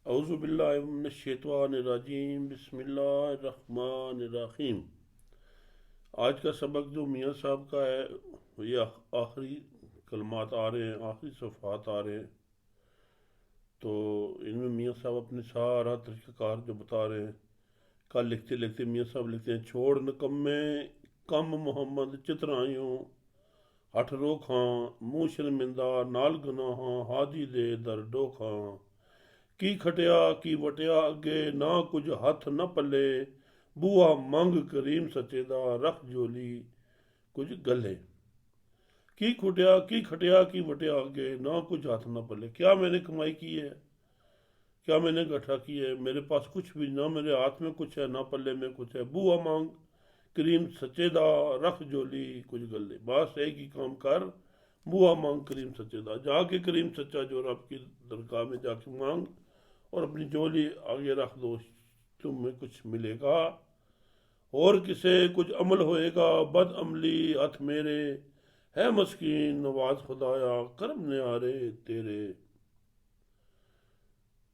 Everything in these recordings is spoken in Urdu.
اعوذ باللہ من الشیطان الرجیم، بسم اللہ الرحمن الرحیم۔ آج کا سبق جو میاں صاحب کا ہے یہ آخری کلمات آ رہے ہیں، آخری صفحات آ رہے ہیں، تو ان میں میاں صاحب اپنے سارا طریقہ کار جو بتا رہے ہیں۔ کل لکھتے لکھتے میاں صاحب لکھتے ہیں: چھوڑ نکمے کم محمد چترائیوں، ہٹ روکھاں منہ شرمندہ نال گناہاں، حاجی دے در ڈوکھاں، کی کھٹیا کی وٹیا اگے نہ کچھ ہاتھ نہ پلے، بوا منگ کریم سچے دا رکھ جولی کچھ گلے۔ کی کھٹیا کی وٹیا اگے نہ کچھ ہاتھ نہ پلے، کیا میں نے کمائی کی ہے، کیا میں نے گٹھا کی ہے، میرے پاس کچھ بھی نہ، میرے ہاتھ میں کچھ ہے نہ پلے میں کچھ ہے۔ بوا مانگ کریم سچے دا رکھ جولی کچھ گلے، بس ایک ہی کام کر، بوا مانگ کریم سچے دا، جا کے کریم سچا جو رب کی درگاہ میں جا کے مانگ اور اپنی جولی آگے رکھ دو، تمہیں کچھ ملے گا۔ اور کسے کچھ عمل ہوئے گا، بد عملی ہاتھ میرے، ہے مسکین نواز خدایا کرم نیارے تیرے۔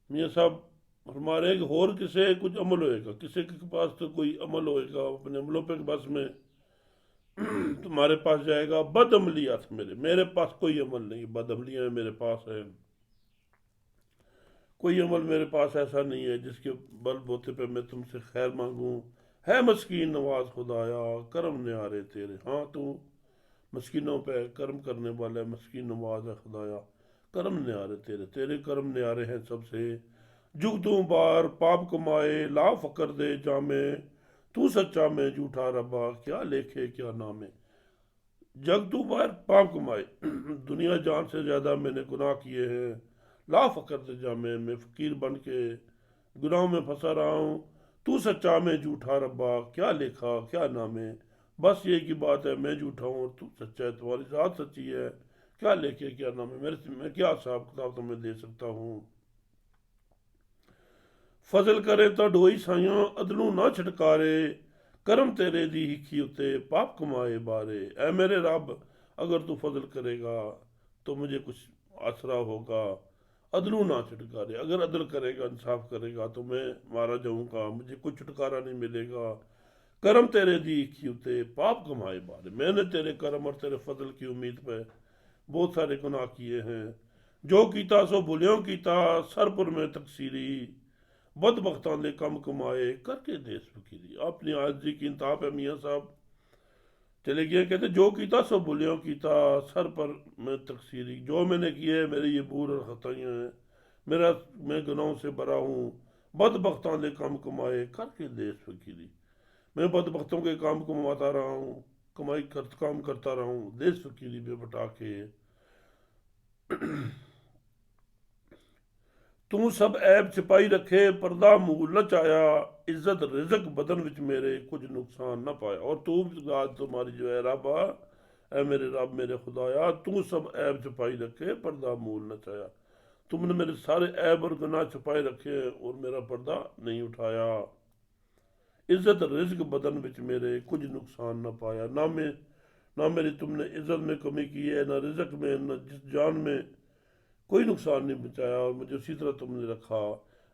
میاں صاحب فرما رہے ہیں کہ اور کسے کچھ عمل ہوئے گا، کسی کے پاس تو کوئی عمل ہوئے گا، اپنے عملوں پہ بس میں تمہارے پاس جائے گا، بد عملی ہاتھ میرے پاس کوئی عمل نہیں، بد عملیاں میرے پاس ہے، کوئی عمل میرے پاس ایسا نہیں ہے جس کے بل بوتے پہ میں تم سے خیر مانگوں۔ ہے مسکین نواز خدایا کرم نیارے تیرے، ہاں تو مسکینوں پہ کرم کرنے والا ہے، مسکین نواز ہے خدایا، کرم نیارے تیرے کرم نیارے ہیں سب سے۔ جگتوں بار پاپ کمائے لا فقر دے جامے، تو سچا میں جھوٹا ربا کیا لکھے کیا نامے۔ جگ تو بار پاپ کمائے، دنیا جان سے زیادہ میں نے گناہ کیے ہیں، لا فقر دے جامے، میں فقیر بن کے گناہوں میں پھنسا رہا ہوں، تو سچا میں جھوٹا ربا کیا لکھا کیا نامے۔ بس یہ کی بات ہے، میں جھوٹا ہوں اور تو سچا ہے، تمہاری ذات سچی ہے، کیا لکھے کیا نامے، میں کیا حساب کتاب تمہیں دے سکتا ہوں۔ فضل کرے تو ڈوئی سائیاں عدلوں نہ چھٹکارے، کرم تیرے دی ہکھی اتے پاپ کمائے بارے۔ اے میرے رب، اگر تو فضل کرے گا تو مجھے کچھ آسرا ہوگا، عدلوں نہ چھٹکارے، اگر عدل کرے گا انصاف کرے گا تو میں مارا جاؤں گا، مجھے کچھ چھٹکارا نہیں ملے گا۔ کرم تیرے دی ہکھی اتے پاپ کمائے بارے، میں نے تیرے کرم اور تیرے فضل کی امید پہ بہت سارے گناہ کیے ہیں۔ جو کیتا سو بھلیوں کیتا سر پر میں تقصیری، بد بختاں نے کم کمائے کر کے دیس فقیری۔ اپنی عاجزی کی انتہا پہ میاں صاحب چلے گئے، کہتے جو کیتا سو بھلیوں کیتا سر پر میں تقصیری، جو میں نے کیے ہے میرے یہ بور اور خطائیاں ہیں، میں گناہوں سے بھرا ہوں۔ بد بختاں نے کم کمائے کر کے دیس فقیری، میں بد بختوں کے کام کماتا رہا ہوں، کام کرتا رہا ہوں، دیس فقیری میں بٹا کے۔ تو سب عیب چھپائی رکھے پردہ مول نہ چایا، عزت رزق بدن وچ میرے کچھ نقصان نہ پایا۔ اور تو ذات تمہاری جو ہے رب، اے میرے رب میرے خدایا، تو سب عیب چھپائی رکھے پردہ مول نہ چایا، تم نے میرے سارے عیب اور گناہ چھپائے رکھے اور میرا پردہ نہیں اٹھایا۔ عزت رزق بدن وچ میرے کچھ نقصان نہ پایا، نہ میری تم نے عزت میں کمی کی ہے، نہ رزق میں، نہ جس جان میں کوئی نقصان نہیں بچایا، اور مجھے اسی طرح تم نے رکھا۔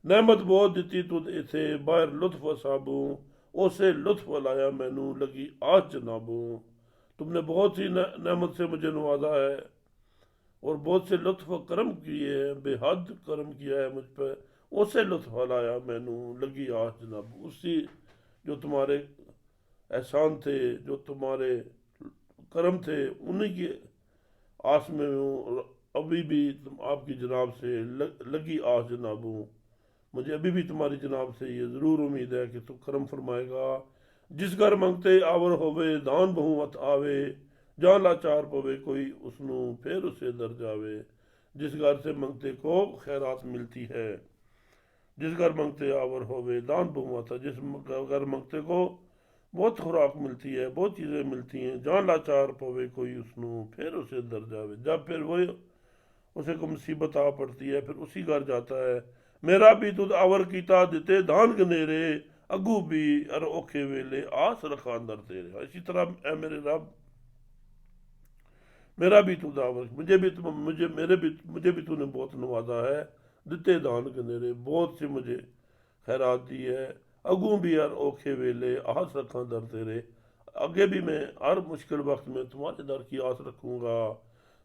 نعمت بہت دیتی تو ایتھے باہر لطف وسابوں، اسے لطف لایا مینوں لگی آج جنابوں۔ تم نے بہت سی نعمت سے مجھے نوازا ہے اور بہت سے لطف و کرم کیے ہیں، بے حد کرم کیا ہے مجھ پہ، اسے لطف لایا مینوں لگی آج جنابوں۔ اسی جو تمہارے احسان تھے، جو تمہارے کرم تھے، انہی کی آس میں ہوں، اور ابھی بھی آپ کی جناب سے لگی آس جنابوں، مجھے ابھی بھی تمہاری جناب سے یہ ضرور امید ہے کہ تو کرم فرمائے گا۔ جس گھر منگتے آور ہوئے دان بہوت آوے، جان لاچار پوے کوئی اسنو پھر اسے در جاوے۔ جس گھر سے منگتے کو خیرات ملتی ہے، جس گھر منگتے آور ہوئے دان بہوت، جس گھر منگتے کو بہت خوراک ملتی ہے، بہت چیزیں ملتی ہیں، جان لاچار پوے کوئی اسنو پھر اسے در جاوے، جب پھر وہ اسے کو مصیبت آ پڑتی ہے پھر اسی گھر جاتا ہے۔ میرا بھی تُد آور کیتا دیتے دان گنیرے، اگو بھی ار اوکھے ویلے آس رکھا اندر تیرے۔ اسی طرح اے میرے رب، میرا بھی تو دعوت، مجھے بھی تو نے بہت نوازا ہے، ਦਿੱਤੇ ਦਾਨ ਕਨੇਰੇ, ਬਹੁਤ ਸੇ ਮੁਝੇ ਖੈਰਾਤ ਦੀ ਹੈ, ਅਗੂ بھی ہر اوکھے ویلے آس رکھاں در تیرے, آگے بھی میں ہر مشکل وقت میں تمہارے در کی آس رکھوں گا.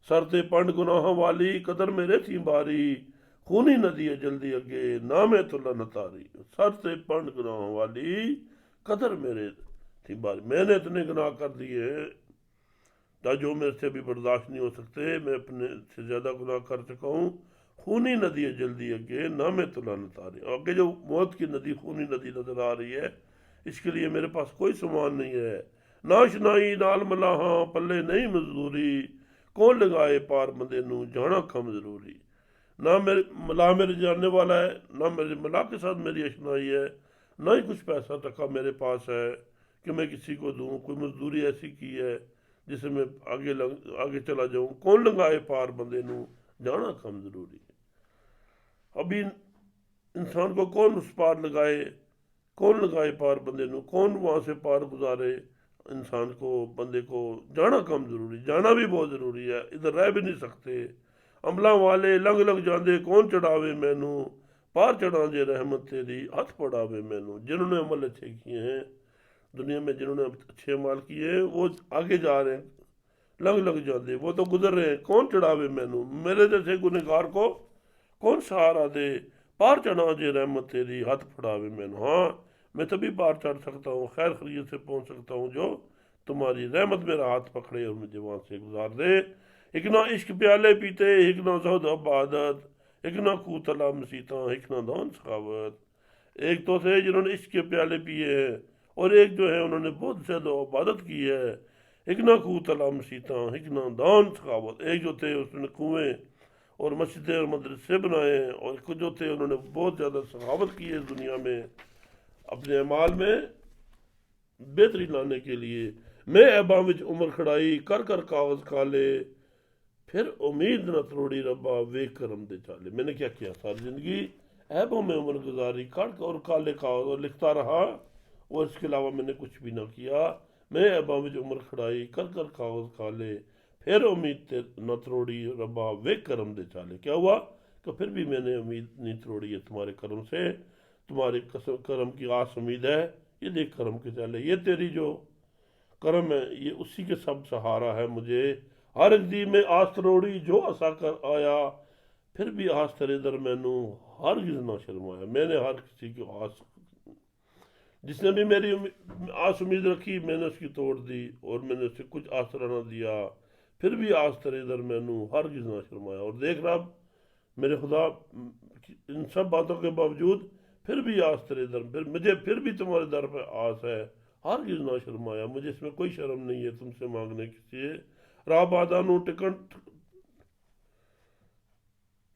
سرتے پنڈ گناہوں والی قدر میرے تھی باری, خونی ندی ہے جلدی اگے نام تلا نتاری. سرتے پنڈ گناہوں والی قدر میرے تھی باری, میں نے اتنے گناہ کر دیے جو میرے سے بھی برداشت نہیں ہو سکتے, میں اپنے سے زیادہ گناہ کر چکا ہوں. خونی ندی ہے جلدی اگے نام تلا نتاری, آگے جو موت کی ندی خونی ندی نظر آ رہی ہے, اس کے لیے میرے پاس کوئی سامان نہیں ہے. ناشنائی نال ملاحاں پلے نہیں مزدوری, کون لگائے پار بندے نو جانا کم ضروری. نہ میرے ملا میرے جاننے والا ہے, نہ میرے ملا کے ساتھ میری اشنائی ہے, نہ ہی کچھ پیسہ ٹکا میرے پاس ہے کہ میں کسی کو دوں. کوئی مزدوری ایسی کی ہے جسے میں آگے چلا جاؤں. کون لگائے پار بندے نو جانا کم ضروری. ابھی انسان کو کون اس پار لگائے, کون لگائے پار بندے نو, کون وہاں سے پار گزارے انسان کو, بندے کو. جانا کم ضروری, جانا بھی بہت ضروری ہے, ادھر رہ بھی نہیں سکتے. عملاں والے لنگ لگ جاندے کون چڑھاوے مینو, پار چڑھا دے رحمت تیری ہاتھ پڑھاوے مینو. جنہوں نے عمل اچھے کیے ہیں دنیا میں, جنہوں نے اچھے عمل کیے ہیں وہ آگے جا رہے ہیں, لنگ لگ جاندے وہ تو گزر رہے ہیں, کون چڑھاوے مینو. میرے جیسے گنہگار کو کون سہارا دے, پار چڑھا دے رحمت تیری ہاتھ پڑھاوے مینو. ہاں میں تبھی پار چڑھ سکتا ہوں, خیر خیریت سے پہنچ سکتا ہوں جو تمہاری رحمت میرا ہاتھ پکڑے اور مجھے وہاں سے گزار دے. ایک نہ عشق پیالے پیتے, ایک نہ زہد عبادت, ایک نہ کوتلا مسیتاں, ایک نہ دان سخاوت. ایک تو تھے جنہوں نے عشق کے پیالے پیے ہیں, اور ایک جو ہے انہوں نے بہت زیادہ عبادت کی ہے. ایک نہ کوتلا مسیتاں, ایک نہ دان سخاوت. ایک جو تھے اس نے کنویں اور مسجدیں اور مدرسے بنائے ہیں, اور کچھ جو تھے انہوں نے بہت زیادہ سخاوت کی ہے اس دنیا میں اپنے اعمال میں بہتری لانے کے لیے. میں ایباں وچ عمر کھڑائی کر کر کاغذ کالے, پھر امید نہ تروڑی ربا وے کرم دے چالے. میں نے کیا کیا ساری زندگی, ایبوں میں عمر گزاری کر اور کالے کاغذ اور لکھتا رہا, اور اس کے علاوہ میں نے کچھ بھی نہ کیا. میں ایباں وچ عمر کھڑائی کر کر کاغذ کالے, پھر امید نہ تروڑی ربا وے کرم دے چالے. کیا ہوا کہ پھر بھی میں نے امید نہیں تروڑی ہے تمہارے کرم سے, تمہارے کرم کی آس امید ہے. یہ دیکھ کرم کے چالے, یہ تیری جو کرم ہے یہ اسی کے سب سہارا ہے مجھے. ہر ایک دی میں آس تروڑی جو اسا کر آیا, پھر بھی آس تیرے در مینو ہرگز نہ شرمایا. میں نے ہر کسی کی آس, جس نے بھی میری آس امید رکھی میں نے اس کی توڑ دی, اور میں نے اسے کچھ آسرا نہ دیا. پھر بھی آس تیرے در مینو ہرگز نہ شرمایا. اور دیکھ رب میرے خدا, ان سب باتوں کے باوجود پھر بھی آس تیرے در, مجھے پھر بھی تمہارے در پہ آس ہے, ہرگز نہ شرمایا. مجھے اس میں کوئی شرم نہیں ہے تم سے مانگنے کی چیز. راہ پادانو ٹکن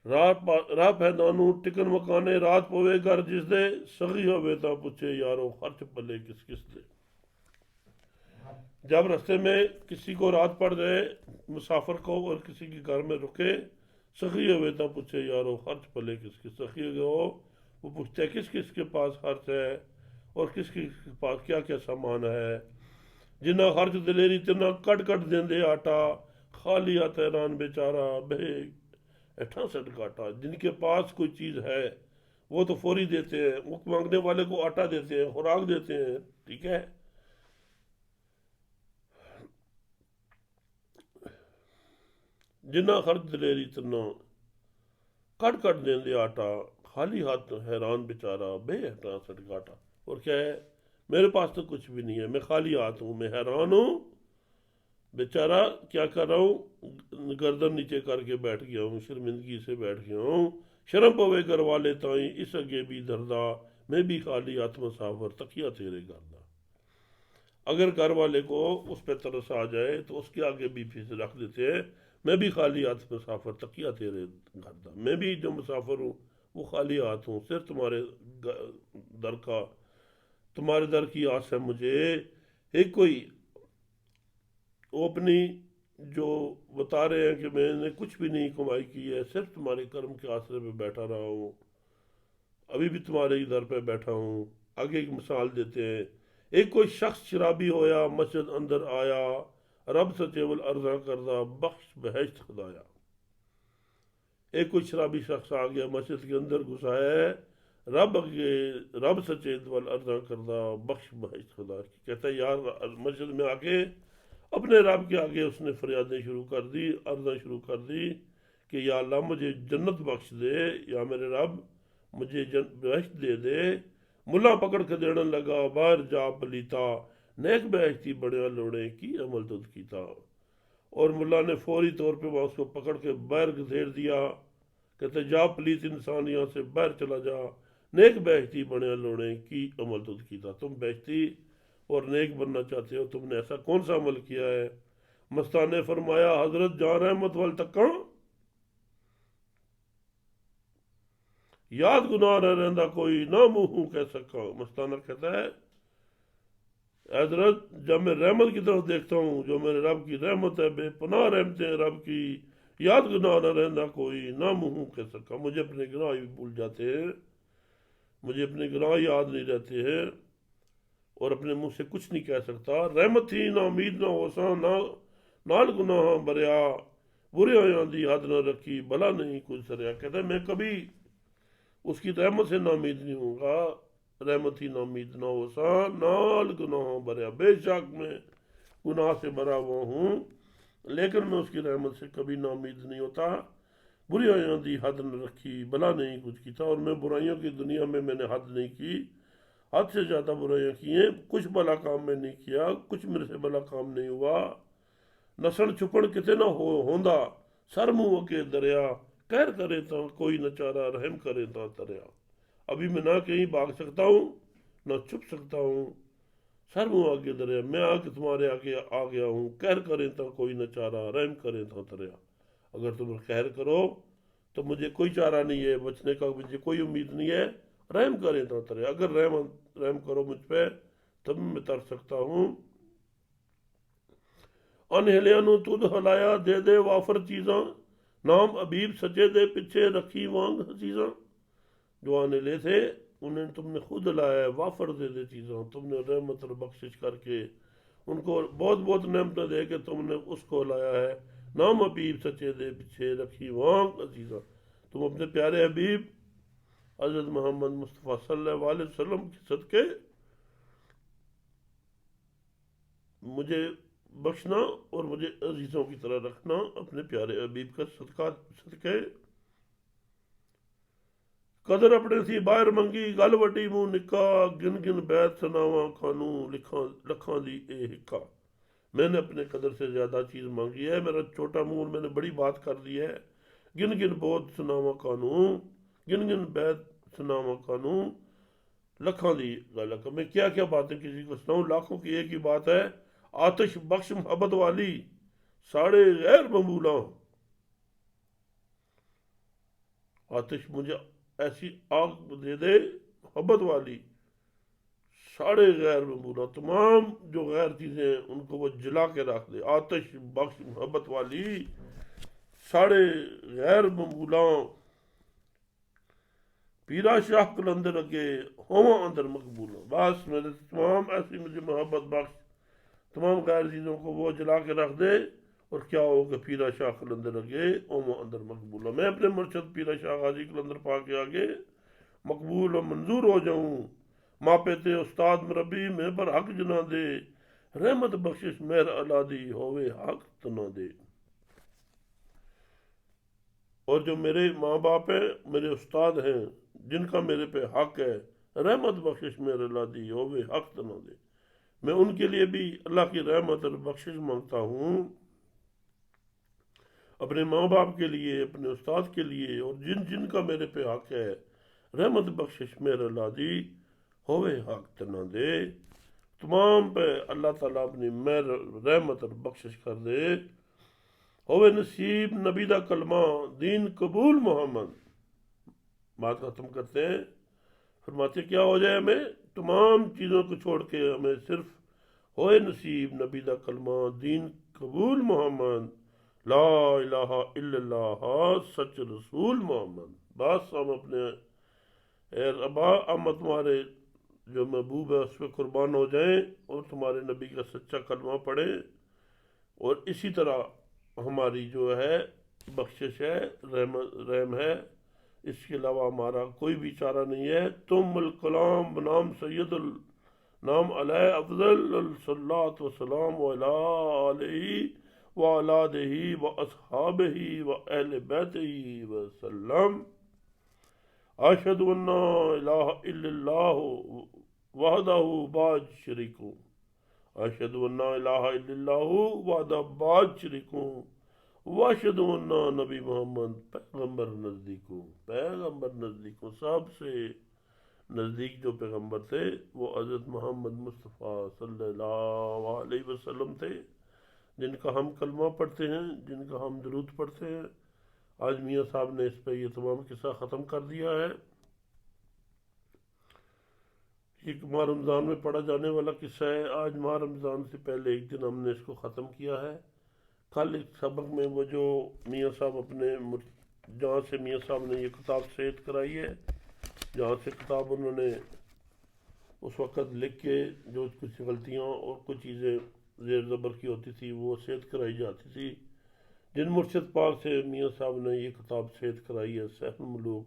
راہ پیدانو ٹکن مکانے, رات پوے گھر جس دے, سخی ہوئے تا پوچھے یارو خرچ پلے کس کس دے. جب رستے میں کسی کو رات پڑ جائے مسافر کو اور کسی کے گھر میں رکے, سخی ہوئے تا پوچھے یارو خرچ پلے کس کس. سخی ہو وہ پوچھتے ہیں کس کس کے پاس خرچ ہے اور کس کے پاس کیا کیا سامان ہے. جنہ خرچ دلیری تنہ کٹ کٹ دیندے آٹا, خالی ہاتھ حیران بیچارہ بے اٹھا سٹ کاٹا. جن کے پاس کوئی چیز ہے وہ تو فوری دیتے ہیں, وہ مانگنے والے کو آٹا دیتے ہیں, خوراک دیتے ہیں, ٹھیک ہے. جنہ خرچ دلیری تنہ کٹ کٹ دیندے آٹا, خالی ہاتھ حیران بیچارہ بے اٹھا سٹ کاٹا. اور کیا ہے, میرے پاس تو کچھ بھی نہیں ہے, میں خالی ہاتھ ہوں, میں حیران ہوں بیچارہ, کیا کر رہا ہوں, گردن نیچے کر کے بیٹھ گیا ہوں, شرمندگی سے بیٹھ گیا ہوں. شرم پوے گھر والے تائیں اس اگے بھی دردہ, میں بھی خالی ہاتھ مسافر تکیہ تیرے گردہ. اگر گھر والے کو اس پہ ترس آ جائے تو اس کے آگے بھی فیس رکھ دیتے ہیں, میں بھی خالی ہاتھ مسافر تکیہ تیرے گردہ. میں بھی جو مسافر ہوں وہ خالی ہاتھ ہوں, صرف تمہارے در کا, تمہارے در کی آس ہے مجھے. ایک کوئی وہ اپنی جو بتا رہے ہیں کہ میں نے کچھ بھی نہیں کمائی کی ہے, صرف تمہارے کرم کے آسرے پہ بیٹھا رہا ہوں, ابھی بھی تمہارے ہی در پہ بیٹھا ہوں. آگے ایک مثال دیتے ہیں, ایک کوئی شخص شرابی ہویا مسجد اندر آیا, رب سے چیول عرضہ کردہ بخش بہشت خدایا. ایک کوئی شرابی شخص آ گیا مسجد کے اندر گھسا ہے، رب سچے دول ارزاں کردہ بخش بہشت خدا کی، کہتا ہے یار مسجد میں آ کے اپنے رب کے آگے اس نے فریادیں شروع کر دی، عرضیں شروع کر دی کہ یا اللہ مجھے جنت بخش دے، یا میرے رب مجھے بہشت دے دے۔ ملا پکڑ کے دینے لگا باہر جا پلیتا، نیک بہشتی بڑے لوڑے کی عمل تد کیتا۔ اور ملا نے فوری طور پہ وہاں اس کو پکڑ کے باہر گھسیٹ دیا، کہتے جا پلیت انسان یہاں سے باہر چلا جا، نیک بہشتی بڑے لوڑے کی عمل تد کیتا۔ تم بہشتی اور نیک بننا چاہتے ہو، تم نے ایسا کون سا عمل کیا ہے؟ مستان نے فرمایا حضرت جان رحمت وال تکاں یاد گناہ رہ رہندا کوئی نہ منہ کہہ سکا۔ مستانہ کہتا ہے حضرت جب میں رحمت کی طرف دیکھتا ہوں، جو میرے رب کی رحمت ہے، بے پناہ رحمتیں رب کی، یاد گناہ نہ رہندا کوئی نہ منہ کہہ سکا۔ مجھے اپنے گناہ بھی بھول جاتے ہیں، مجھے اپنے گناہ یاد نہیں رہتے ہیں، اور اپنے منہ سے کچھ نہیں کہہ سکتا۔ رحمت ہی نہ امید نہ ہوساں، نال گناہ بریا، برے ہویاں دی حد نہ رکھی، بھلا نہیں کچھ سریا۔ کہتا ہے میں کبھی اس کی رحمت سے نا امید نہیں ہوں گا، رحمت ہی نا امید نہ ہوساں، نال گناہ بریا، بے شک میں گناہ سے بھرا ہوا ہوں، لیکن میں اس کی رحمت سے کبھی نا امید نہیں ہوتا۔ بریاں دی حد نہ رکھی، بھلا نہیں کچھ کیتا، اور میں برائیوں کی دنیا میں نے حد نہیں کی، حد سے زیادہ برائیاں کی ہیں، کچھ بھلا کام میں نہیں کیا، کچھ میرے سے بھلا کام نہیں ہوا۔ نسن چھپن کتے نہ ہوندا، سر منہ کے دریا، کہر کرے تا کوئی نہ چارہ، رحم کرے تا تریا۔ ابھی میں نہ کہیں بھاگ سکتا ہوں نہ چھپ سکتا ہوں، سر منہ آگے دریا، میں آ کے تمہارے آگے آ گیا ہوں، کہر کرے تا کوئی نہ چارہ، رحم کرے تا تریا۔ اگر تم کہر کرو تو مجھے کوئی چارہ نہیں ہے بچنے کا، مجھے کوئی امید نہیں ہے، رحم کرے تا تریا، اگر رحم کرو مجھ پہ تب میں تر سکتا ہوں۔ انہلیاں نو تد ہلایا دے دے وافر چیزاں، نام ابیب سچے دے پیچھے رکھی وانگ حسیزاں۔ جو آنے لے تھے انہیں تم نے خود لایا ہے، وافر دے دے چیزاں، تم نے رحمت اور بخشش کر کے ان کو بہت بہت نعمتیں دے کے تم نے اس کو لایا ہے۔ نام حبیب سچے دے پیچھے رکھی وانگ عزیزاں، تم اپنے پیارے حبیب حضرت محمد مصطفیٰ صلی اللہ علیہ وسلم کے صدقے مجھے بخشنا اور مجھے عزیزوں کی طرح رکھنا، اپنے پیارے حبیب کا صدقے قدر اپنے سی باہر منگی، گل وڈی منہ نکا، گن گن بیت سناواں کھانوں لکھاں دی اے ہکا۔ میں نے اپنے قدر سے زیادہ چیز مانگی ہے، میرا چھوٹا منہ اور میں نے بڑی بات کر دی ہے۔ گن گن بہت سناواں کھانوں، گن گن بیت سناواں کھانوں، لکھاں دی گل ہے۔ میں کیا کیا باتیں کسی کو سناؤں، لاکھوں کی ایک ہی بات ہے، آتش بخش محبت والی ساڑے غیر ممبولاں، آتش مجھے ایسی آگ دے دے محبت والی ساڑے غیر ممبولا، تمام جو غیر چیزیں ہیں ان کو وہ جلا کے رکھ دے۔ آتش بخش محبت والی ساڑے غیر ممبولاں، پیرا شاہ کلندر اگے ہواں اندر مقبولاں۔ بس میرے تمام ایسی مجھے محبت بخش، تمام غیر چیزوں کو وہ جلا کے رکھ دے، اور کیا ہوگا پیرا شاہ قلندر اگے اوما اندر مقبول، میں اپنے مرشد پیرا شاہ غازی قلندر پاک کے آگے مقبول و منظور ہو جاؤں۔ ماں پیتے استاد مربی میں پر حق جنا دے، رحمت بخشش مہر اللہ دی ہوئے حق تنا دے۔ اور جو میرے ماں باپ ہیں، میرے استاد ہیں، جن کا میرے پہ حق ہے، رحمت بخشش مہر اللہ دی ہوئے حق تنا دے، میں ان کے لیے بھی اللہ کی رحمت اور بخشش مانگتا ہوں، اپنے ماں باپ کے لیے، اپنے استاد کے لیے، اور جن جن کا میرے پہ حق ہے، رحمت بخشش میرے اللہ دی ہوئے حق تنا دے، تمام پہ اللہ تعالیٰ اپنی مہر رحمت اور بخشش کر دے۔ ہوئے نصیب نبی دا کلمہ دین قبول محمد، بات ختم کرتے ہیں، فرماتے کیا ہو جائے ہمیں تمام چیزوں کو چھوڑ کے ہمیں صرف ہوئے نصیب نبی دا کلمہ دین قبول محمد، لا الہ الا اللہ سچ رسول محمد۔ بس ہم اپنے اے ربا ہم تمہارے جو محبوب ہے اس پہ قربان ہو جائیں، اور تمہارے نبی کا سچا کلمہ پڑھیں، اور اسی طرح ہماری جو ہے بخشش ہے، رحم ہے، اس کے علاوہ ہمارا کوئی بھی چارہ نہیں ہے۔ تم الکلام بنام سید النام علیہ افضل الصلاۃ والسلام وعلی آلہ وعلادہ واصحابہ واہل بیتہ وسلم۔ اشہد ان لا الہ الا اللہ وحدہ باج شریکوں، اشہد ان لا الہ الا اللہ وحدہ باج شریکوں، واشہد ان نبی محمد پیغمبر نزدیکوں، پیغمبر نزدیکوں، سب سے نزدیک جو پیغمبر تھے وہ حضرت محمد مصطفیٰ صلی اللہ علیہ وسلم تھے، جن کا ہم کلمہ پڑھتے ہیں، جن کا ہم درود پڑھتے ہیں۔ آج میاں صاحب نے اس پہ یہ تمام قصہ ختم کر دیا ہے۔ ایک ماہ رمضان میں پڑھا جانے والا قصہ ہے۔ آج ماہ رمضان سے پہلے ایک دن ہم نے اس کو ختم کیا ہے۔ کل ایک سبق میں وہ جو میاں صاحب جہاں سے میاں صاحب نے یہ کتاب صحت کرائی ہے، جہاں سے کتاب انہوں نے اس وقت لکھ کے جو کچھ غلطیاں اور کچھ چیزیں زیر زبر کی ہوتی تھی وہ صحت کرائی جاتی تھی، جن مرشد پاک سے میاں صاحب نے یہ کتاب صحت کرائی ہے، سیف الملوک،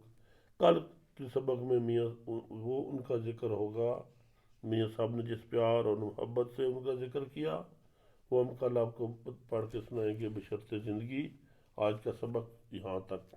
کل کے سبق میں میاں وہ ان کا ذکر ہوگا۔ میاں صاحب نے جس پیار اور محبت سے ان کا ذکر کیا وہ ہم کل آپ کو پڑھ کے سنائیں گے بشرط زندگی۔ آج کا سبق یہاں تک۔